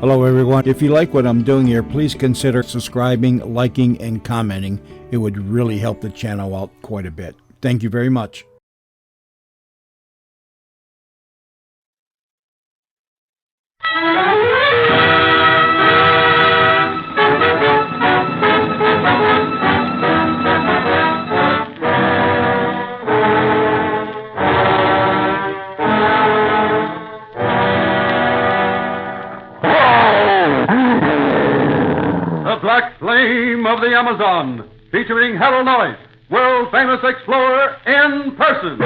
Hello, everyone. If you like what I'm doing here, please consider subscribing, liking, and commenting. It would really help the channel out quite a bit. Thank you very much. The Black Flame of the Amazon, featuring Harold Noyes, world-famous explorer in person.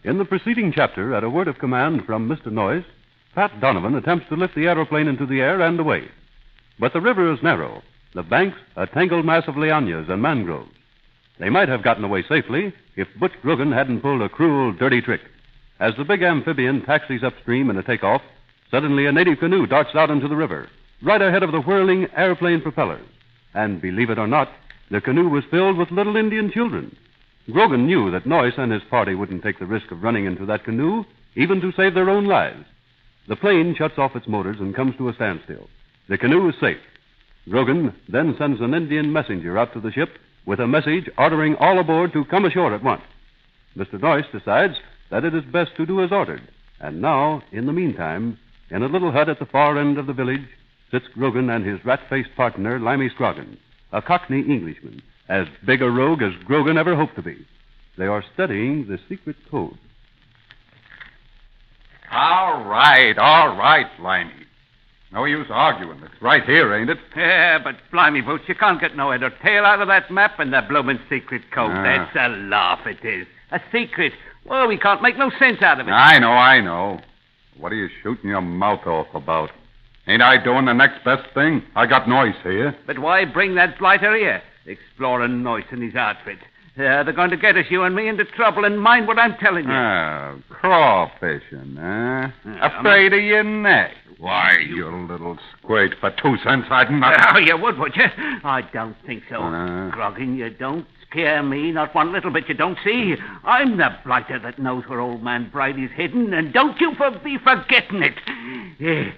In the preceding chapter, at a word of command from Mr. Noyes, Pat Donovan attempts to lift the aeroplane into the air and away. But the river is narrow, the banks a tangled mass of lianas and mangroves. They might have gotten away safely if Butch Grogan hadn't pulled a cruel, dirty trick. As the big amphibian taxis upstream in a takeoff, suddenly a native canoe darts out into the river, right ahead of the whirling airplane propellers. And believe it or not, the canoe was filled with little Indian children. Grogan knew that Noyes and his party wouldn't take the risk of running into that canoe, even to save their own lives. The plane shuts off its motors and comes to a standstill. The canoe is safe. Grogan then sends an Indian messenger out to the ship with a message ordering all aboard to come ashore at once. Mr. Noyes decides that it is best to do as ordered. And now, in the meantime, in a little hut at the far end of the village, sits Grogan and his rat-faced partner, Limey Scroggins, a Cockney Englishman, as big a rogue as Grogan ever hoped to be. They are studying the secret code. All right, Blimey. No use arguing. It's right here, ain't it? Yeah, but blimey, Boots, you can't get no head or tail out of that map and the bloomin' secret code. That's a laugh, it is. A secret. Well, we can't make no sense out of it. I know. What are you shooting your mouth off about? Ain't I doing the next best thing? I got Noyes here. But why bring that blighter here? Exploring Noyes and his outfit. They're going to get us, you and me, into trouble, and mind what I'm telling you. Crawfishing, huh? Afraid of your neck. Why, you little squirt. For 2 cents, I'd not... Oh, you would you? I don't think so. Grogan, you don't scare me, not one little bit, you don't see. I'm the blighter that knows where old man Bridie's hidden, and don't you be forgetting it.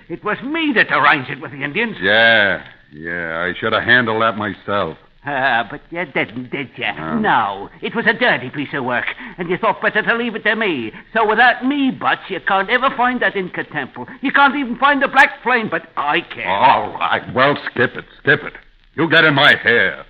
It was me that arranged it with the Indians. Yeah, I should have handled that myself. But you didn't, did you? No. It was a dirty piece of work, and you thought better to leave it to me. So without me, Butch, you can't ever find that Inca temple. You can't even find the Black Flame, but I can. All right. Well, skip it. You get in my hair.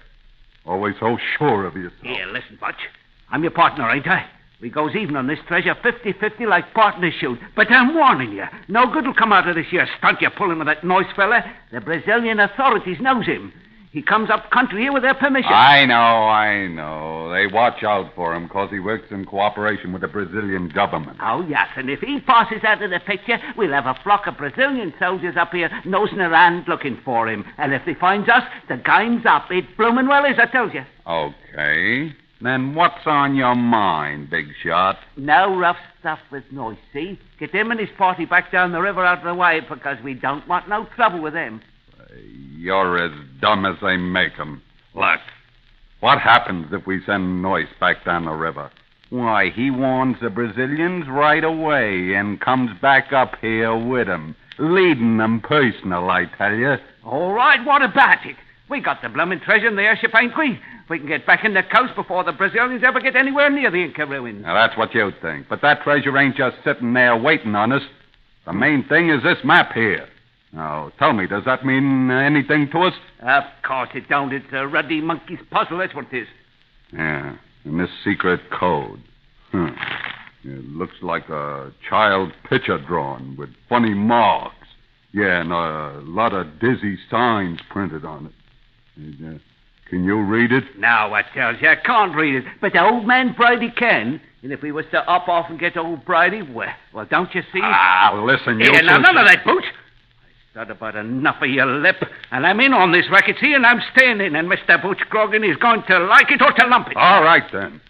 Always so sure of yourself. Here, listen, Butch. I'm your partner, ain't I? We goes even on this treasure 50-50 like partners shoot. But I'm warning you, no good will come out of this here stunt you're pulling with that Noyes fella. The Brazilian authorities knows him. He comes up country here with their permission. I know. They watch out for him because he works in cooperation with the Brazilian government. Oh, yes, and if he passes out of the picture, we'll have a flock of Brazilian soldiers up here nosing around looking for him. And if they finds us, the game's up. It bloomin' well is, I tells you. Okay. Then what's on your mind, big shot? No rough stuff with Noise, see? Get him and his party back down the river out of the way because we don't want no trouble with them. You're as dumb as they make 'em. Look, what happens if we send Noise back down the river? Why, he warns the Brazilians right away and comes back up here with 'em, leading them personal, I tell you. All right, what about it? We got the bloomin' treasure in the airship, ain't we? We can get back in the coast before the Brazilians ever get anywhere near the Inca ruins. Now, that's what you think. But that treasure ain't just sitting there waiting on us. The main thing is this map here. Now, tell me, does that mean anything to us? Of course it don't. It's a ruddy monkey's puzzle, that's what it is. Yeah, and this secret code. It looks like a child picture drawing with funny marks. Yeah, and a lot of dizzy signs printed on it. And, can you read it? Now, I tells you, I can't read it. But the old man Brady can. And if we was to up off and get old Brady, well, don't you see? Ah, listen, you... Here, now, none of that, Boots. I said about enough of your lip. And I'm in on this racket, see, and I'm staying in. And Mr. Boots Grogan is going to like it or to lump it. All right, then.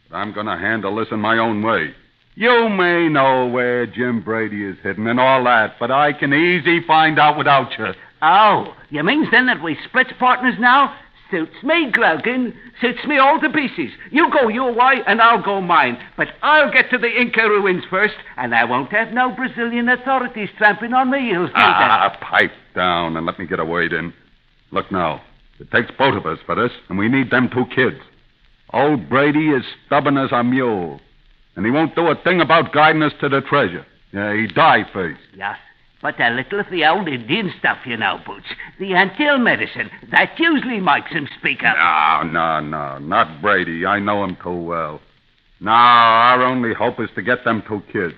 But I'm going to handle this in my own way. You may know where Jim Brady is hidden and all that, but I can easy find out without you. Oh, you means then that we split partners now? Suits me, Grogan. Suits me all to pieces. You go your way, and I'll go mine. But I'll get to the Inca ruins first, and I won't have no Brazilian authorities tramping on my heels. Pipe down and let me get a word in. Look now, it takes both of us for this, and we need them 2 kids. Old Brady is stubborn as a mule, and he won't do a thing about guiding us to the treasure. Yeah, he die first. Yes. But a little of the old Indian stuff, you know, Boots. The antil medicine. That usually makes him speak up. No. Not Brady. I know him too well. No, our only hope is to get them 2 kids.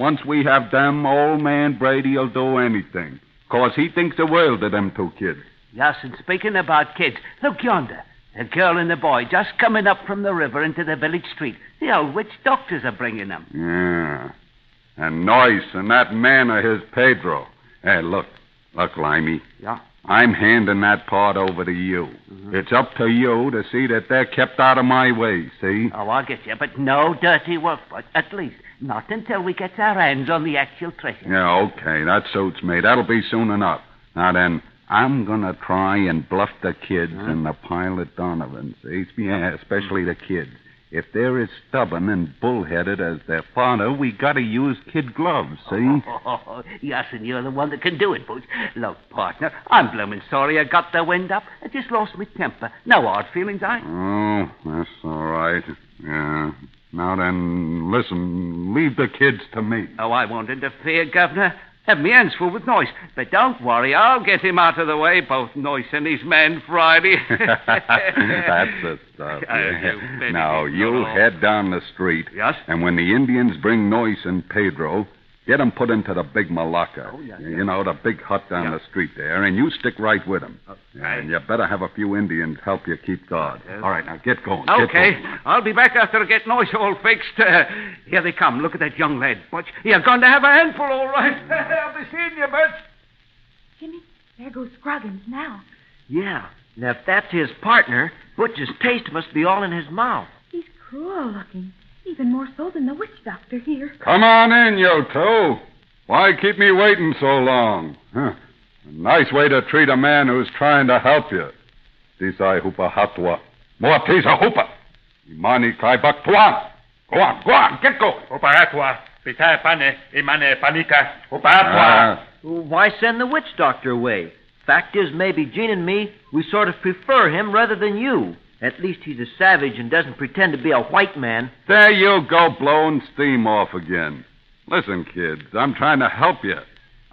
Once we have them, old man Brady'll do anything. 'Cause he thinks the world of them 2 kids. Yes, and speaking about kids, look yonder. The girl and the boy just coming up from the river into the village street. The old witch doctors are bringing them. Yeah. And Noise and that man of his, Pedro. Hey, look, Limey. Yeah? I'm handing that part over to you. Mm-hmm. It's up to you to see that they're kept out of my way, see? Oh, I get you, but no dirty work, but at least not until we get our hands on the actual treasure. Yeah, okay, that suits me. That'll be soon enough. Now then, I'm gonna try and bluff the kids and the pilot Donovan, see? Yeah, especially the kids. If they're as stubborn and bullheaded as their father, we gotta use kid gloves, see? Oh, yes, and you're the one that can do it, Boots. Look, partner, I'm bloomin' sorry I got the wind up. I just lost my temper. No hard feelings, Oh, that's all right. Yeah. Now then, listen, leave the kids to me. Oh, I won't interfere, Governor. Have me hands full with Noise. But don't worry, I'll get him out of the way, both Noise and his man Friday. That's the stuff. Yeah. Now, you head down the street. Yes? And when the Indians bring Noise and Pedro, get them put into the big Malacca. Oh, yeah. You know, the big hut down the street there, and you stick right with them. Okay. And you better have a few Indians help you keep guard. Okay. All right, now get going. Okay, Get going. I'll be back after I get Noise all fixed. Here they come. Look at that young lad, Butch. You're going to have a handful, all right. I'll be seeing you, Butch. Jimmy, there goes Scroggins now. Yeah. Now, if that's his partner, Butch's taste must be all in his mouth. He's cruel looking, even more so than the witch doctor here. Come on in, you two. Why keep me waiting so long? Huh. A nice way to treat a man who's trying to help you. Tisai hupa hatwa. More tisa hupa. Imani kai bak tuan. Go on, get going. Hupa hatwa. Pita pane, imane panika. Hupa hatwa. Why send the witch doctor away? Fact is, maybe Gene and me, we sort of prefer him rather than you. At least he's a savage and doesn't pretend to be a white man. There you go, blowing steam off again. Listen, kids, I'm trying to help you.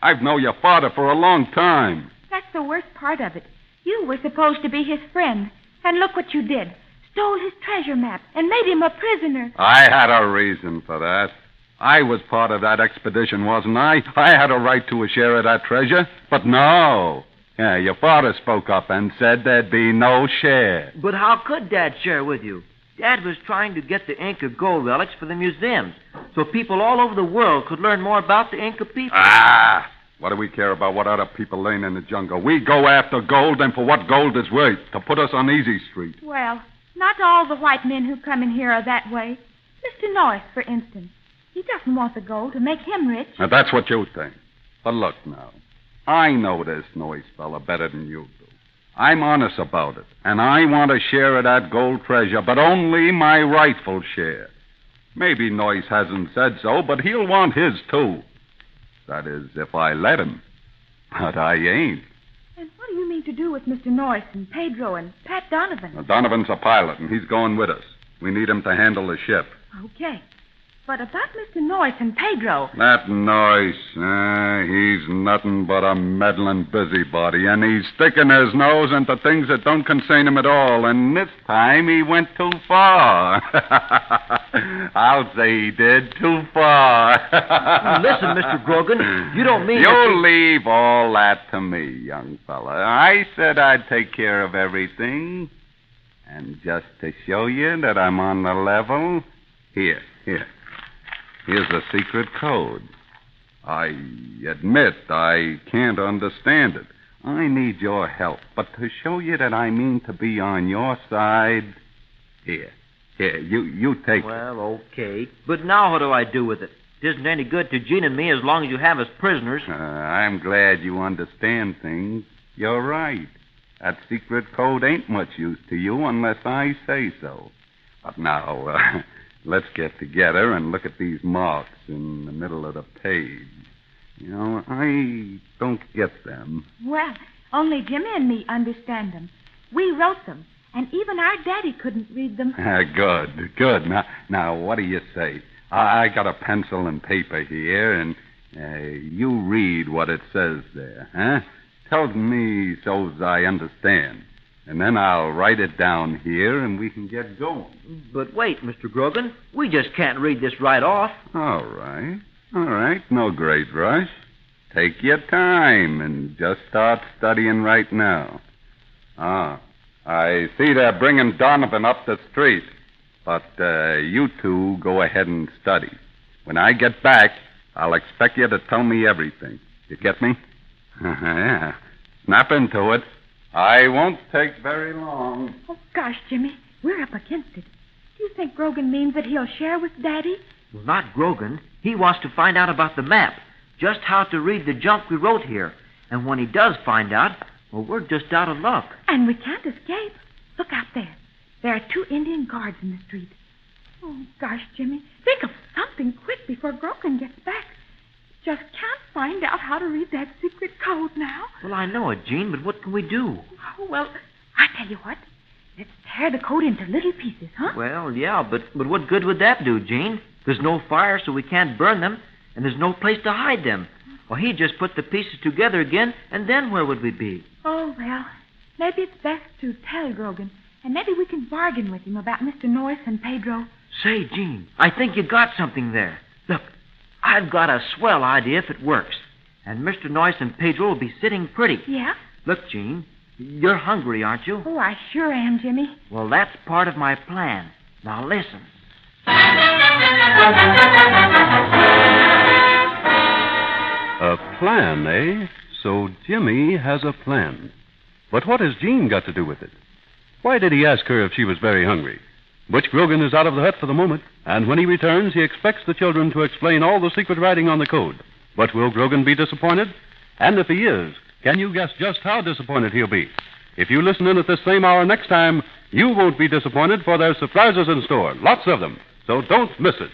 I've known your father for a long time. That's the worst part of it. You were supposed to be his friend. And look what you did. Stole his treasure map and made him a prisoner. I had a reason for that. I was part of that expedition, wasn't I? I had a right to a share of that treasure. But no. Yeah, your father spoke up and said there'd be no share. But how could Dad share with you? Dad was trying to get the Inca gold relics for the museums, so people all over the world could learn more about the Inca people. What do we care about what other people learn in the jungle? We go after gold, and for what gold is worth, to put us on Easy Street. Well, Not all the white men who come in here are that way. Mr. Noyce, for instance. He doesn't want the gold to make him rich. Now, that's what you think. But look now. I know this Noyce fella better than you do. I'm honest about it. And I want a share of that gold treasure, but only my rightful share. Maybe Noyce hasn't said so, but he'll want his, too. That is, if I let him. But I ain't. And what do you mean to do with Mr. Noyce and Pedro and Pat Donovan? Now, Donovan's a pilot, and he's going with us. We need him to handle the ship. Okay. But about Mr. Noyce and Pedro... That Noyce, he's nothing but a meddling busybody, and he's sticking his nose into things that don't concern him at all, and this time he went too far. I'll say he did, too far. Listen, Mr. Grogan, you don't mean... You leave all that to me, young fella. I said I'd take care of everything, and just to show you that I'm on the level, here. Here's the secret code. I admit I can't understand it. I need your help. But to show you that I mean to be on your side, here, you take it. Well, okay. But now what do I do with it? It isn't any good to Gene and me as long as you have us prisoners. I'm glad you understand things. You're right. That secret code ain't much use to you unless I say so. But now... let's get together and look at these marks in the middle of the page. You know, I don't get them. Well, only Jimmy and me understand them. We wrote them, and even our daddy couldn't read them. Good. Now, what do you say? I got a pencil and paper here, and you read what it says there, huh? Tell me so's I understand. And then I'll write it down here, and we can get going. But wait, Mr. Grogan. We just can't read this right off. All right. No great rush. Take your time and just start studying right now. I see they're bringing Donovan up the street. But you two go ahead and study. When I get back, I'll expect you to tell me everything. You get me? Yeah. Snap into it. I won't take very long. Oh, gosh, Jimmy, we're up against it. Do you think Grogan means that he'll share with Daddy? Well, not Grogan. He wants to find out about the map, just how to read the junk we wrote here. And when he does find out, well, we're just out of luck. And we can't escape. Look out there. There are 2 Indian guards in the street. Oh, gosh, Jimmy, think of something quick before Grogan gets back. Just can't find out how to read that secret code now. Well, I know it, Gene, but what can we do? Oh, well, I tell you what. Let's tear the code into little pieces, huh? Well, yeah, but what good would that do, Gene? There's no fire, so we can't burn them, and there's no place to hide them. Well, he'd just put the pieces together again, and then where would we be? Oh, well, maybe it's best to tell Grogan, and maybe we can bargain with him about Mr. Noyce and Pedro. Say, Gene, I think you got something there. Look, I've got a swell idea if it works. And Mr. Noyce and Pedro will be sitting pretty. Yeah? Look, Gene, you're hungry, aren't you? Oh, I sure am, Jimmy. Well, that's part of my plan. Now, listen. A plan, eh? So Jimmy has a plan. But what has Jean got to do with it? Why did he ask her if she was very hungry? Butch Grogan is out of the hut for the moment, and when he returns, he expects the children to explain all the secret writing on the code. But will Grogan be disappointed? And if he is, can you guess just how disappointed he'll be? If you listen in at this same hour next time, you won't be disappointed, for there's surprises in store, lots of them. So don't miss it.